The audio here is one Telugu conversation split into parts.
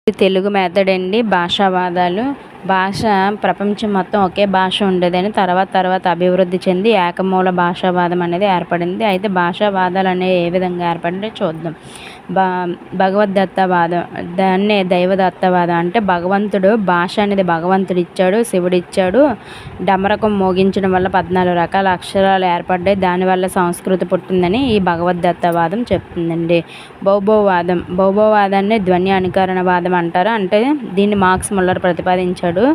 తెలుగు మెథడ్ అండి. భాషావాదాలు. భాష ప్రపంచం మొత్తం ఒకే భాష ఉండేదని తర్వాత అభివృద్ధి చెంది ఏకమూల భాషావాదం అనేది ఏర్పడింది. అయితే భాషావాదాలు అనేవి ఏ విధంగా ఏర్పడిందో చూద్దాం. భ భగవద్దత్తవాదం, దాన్నే దైవదత్తవాదం. అంటే భగవంతుడు భాష అనేది భగవంతుడు ఇచ్చాడు, శివుడు ఇచ్చాడు. డమరకం మోగించడం వల్ల 14 రకాల అక్షరాలు ఏర్పడ్డాయి. దానివల్ల సంస్కృతి పుట్టిందని ఈ భగవద్దత్తవాదం చెప్తుందండి. భౌభవాదాన్ని ధ్వని అనుకరణవాదం అంటారు. అంటే దీన్ని మార్క్స్ ముల్లర్ ప్రతిపాదించాడు.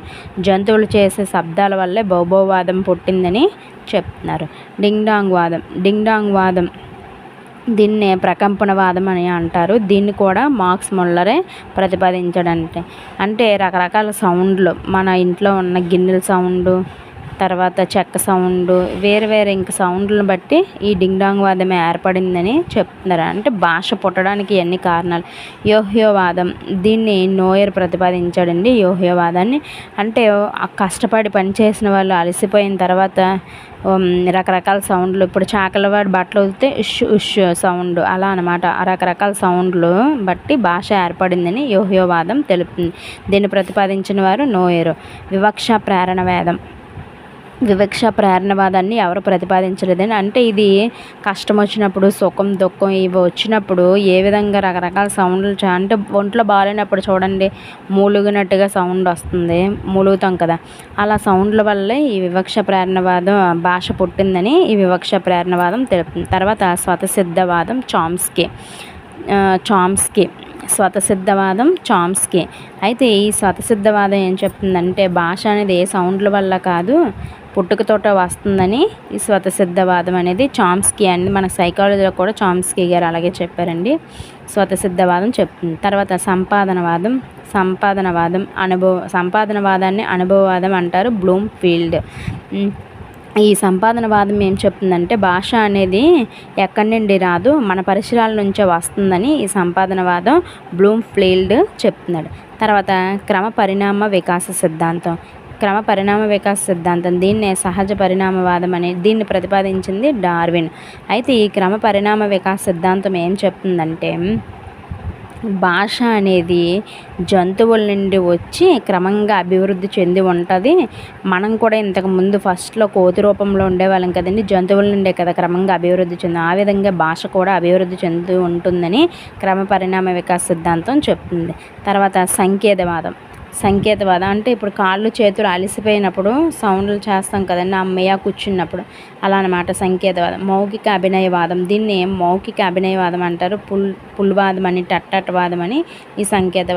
జంతువులు చేసే శబ్దాల వల్లే భౌభవాదం పుట్టిందని చెప్తున్నారు. డింగ్ డాంగ్ వాదం దీన్నే ప్రకంపనవాదం అని అంటారు. దీన్ని కూడా మార్క్స్ ముల్లరే ప్రతిపాదించాడంటే. అంటే రకరకాల సౌండ్లు, మన ఇంట్లో ఉన్న గిన్నెల సౌండు, తర్వాత చెక్క సౌండు, వేరు ఇంక సౌండ్లను బట్టి ఈ డింగ్ డాంగ్ వాదమే ఏర్పడిందని చెప్తున్నారు. అంటే భాష పుట్టడానికి ఎన్ని కారణాలు. యోహ్యోవాదం దీన్ని నోయర్ ప్రతిపాదించాడండి. యోహ్యోవాదాన్ని అంటే కష్టపడి పనిచేసిన వాళ్ళు అలసిపోయిన తర్వాత రకరకాల సౌండ్లు, ఇప్పుడు చాకలవాడి బట్టలు వదిలితే ఉష్ ఉష్ సౌండ్, అలా అనమాట. రకరకాల సౌండ్లు బట్టి భాష ఏర్పడిందని యోహ్యోవాదం తెలుపుతుంది. దీన్ని ప్రతిపాదించిన వారు నోయరు. వివక్ష ప్రేరణవాదాన్ని ఎవరు ప్రతిపాదించలేదని. అంటే ఇది కష్టం వచ్చినప్పుడు, సుఖం దుఃఖం ఇవి వచ్చినప్పుడు ఏ విధంగా రకరకాల సౌండ్లు అంటే ఒంట్లో బాగాలేనప్పుడు చూడండి, మూలుగినట్టుగా సౌండ్ వస్తుంది, మూలుగుతాం కదా, అలా సౌండ్ల వల్లే ఈ వివక్ష ప్రేరణవాదం భాష పుట్టిందని ఈ వివక్ష ప్రేరణవాదం తెలుపుతుంది. తర్వాత స్వతసిద్ధవాదం చామ్స్కీ. అయితే ఈ స్వతసిద్ధవాదం ఏం చెప్తుందంటే భాష అనేది ఏ సౌండ్ల వల్ల కాదు, పుట్టుకతోట వస్తుందని ఈ స్వతసిద్ధవాదం అనేది చామ్స్కీ అనేది మన సైకాలజీలో కూడా చామ్స్కీ గారు అలాగే చెప్పారండి. స్వతసిద్ధవాదం చెప్తుంది. తర్వాత సంపాదనవాదాన్ని అనుభవవాదం అంటారు. బ్లూమ్ఫీల్డ్. ఈ సంపాదనవాదం ఏం చెప్తుందంటే భాష అనేది ఎక్కడి నుండి రాదు, మన పరిసరాల నుంచే వస్తుందని ఈ సంపాదనవాదం బ్లూమ్ఫీల్డ్ చెప్తున్నాడు. తర్వాత క్రమ పరిణామ వికాస సిద్ధాంతం దీన్నే సహజ పరిణామవాదం అని దీన్ని ప్రతిపాదించింది డార్విన్. అయితే ఈ క్రమ పరిణామ వికాస సిద్ధాంతం ఏం చెప్తుందంటే భాష అనేది జంతువుల నుండి వచ్చి క్రమంగా అభివృద్ధి చెంది ఉంటుంది. మనం కూడా ఇంతకుముందు ఫస్ట్లో కోతి రూపంలో ఉండేవాళ్ళం కదండి, జంతువుల నుండే కదా క్రమంగా అభివృద్ధి చెంది, ఆ విధంగా భాష కూడా అభివృద్ధి చెందుతూ ఉంటుందని క్రమ పరిణామ వికాస సిద్ధాంతం చెప్తుంది. తర్వాత సంకేతవాదం అంటే ఇప్పుడు కాళ్ళు చేతులు అలసిపోయినప్పుడు సౌండ్లు చేస్తాం కదండి, అమ్మయ్య కూర్చున్నప్పుడు, అలా అనమాట సంకేతవాదం. మౌఖిక అభినయవాదం దీన్ని మౌఖిక అభినయవాదం అంటారు. పుల్వాదం అని, టట్టవాదం అని ఈ సంకేత